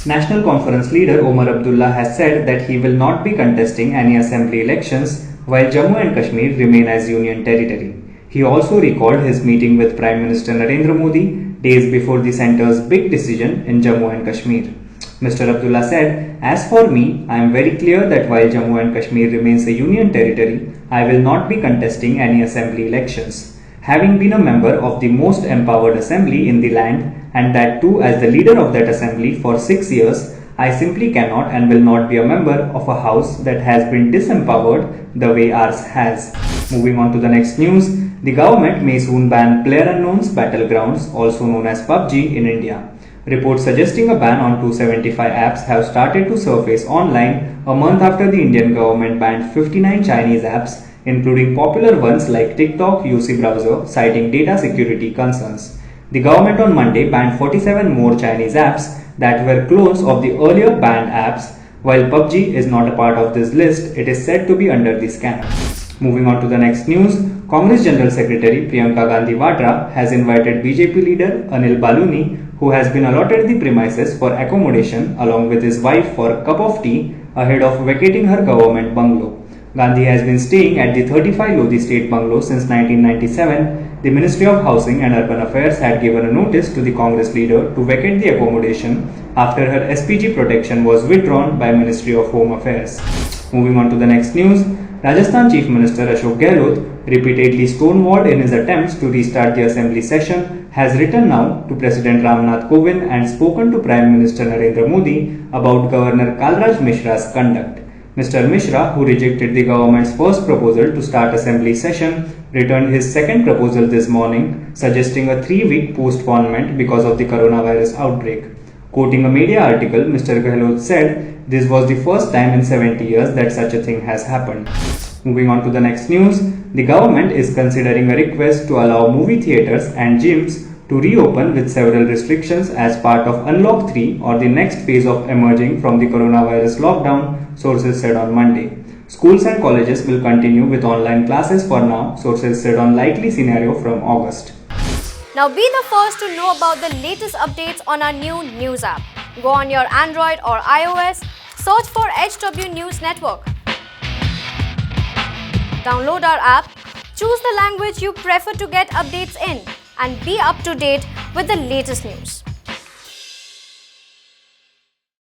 National Conference leader Omar Abdullah has said that he will not be contesting any assembly elections while Jammu and Kashmir remain as union territory. He also recalled his meeting with Prime Minister Narendra Modi days before the centre's big decision in Jammu and Kashmir. Mr. Abdullah said, "As for me, I am very clear that while Jammu and Kashmir remains a union territory, I will not be contesting any assembly elections. Having been a member of the most empowered assembly in the land, and that too as the leader of that assembly for 6 years, I simply cannot and will not be a member of a house that has been disempowered the way ours has." Moving on to the next news, the government may soon ban PlayerUnknown's Battlegrounds, also known as PUBG, in India. Reports suggesting a ban on 275 apps have started to surface online a month after the Indian government banned 59 Chinese apps, including popular ones like TikTok UC browser, citing data security concerns. The government on Monday banned 47 more Chinese apps that were clones of the earlier banned apps. While PUBG is not a part of this list, it is said to be under the scanner. Moving on to the next news, Congress General Secretary Priyanka Gandhi Vadra has invited BJP leader Anil Baluni, who has been allotted the premises for accommodation along with his wife for a cup of tea ahead of vacating her government bungalow. Gandhi has been staying at the 35 Lodi State bungalow since 1997. The Ministry of Housing and Urban Affairs had given a notice to the Congress leader to vacate the accommodation after her SPG protection was withdrawn by Ministry of Home Affairs. Moving on to the next news, Rajasthan Chief Minister Ashok Gehlot, repeatedly stonewalled in his attempts to restart the assembly session, has written now to President Ramnath Kovind and spoken to Prime Minister Narendra Modi about Governor Kalraj Mishra's conduct. Mr. Mishra, who rejected the government's first proposal to start assembly session, returned his second proposal this morning, suggesting a 3-week postponement because of the coronavirus outbreak. Quoting a media article, Mr. Gehlot said, "This was the first time in 70 years that such a thing has happened." Moving on to the next news, the government is considering a request to allow movie theatres and gyms to reopen with several restrictions as part of Unlock 3 or the next phase of emerging from the coronavirus lockdown, sources said on Monday. Schools and colleges will continue with online classes for now, sources said on likely scenario from August. Now be the first to know about the latest updates on our new news app. Go on your Android or iOS, search for HW News Network. Download our app, choose the language you prefer to get updates in, and be up to date with the latest news.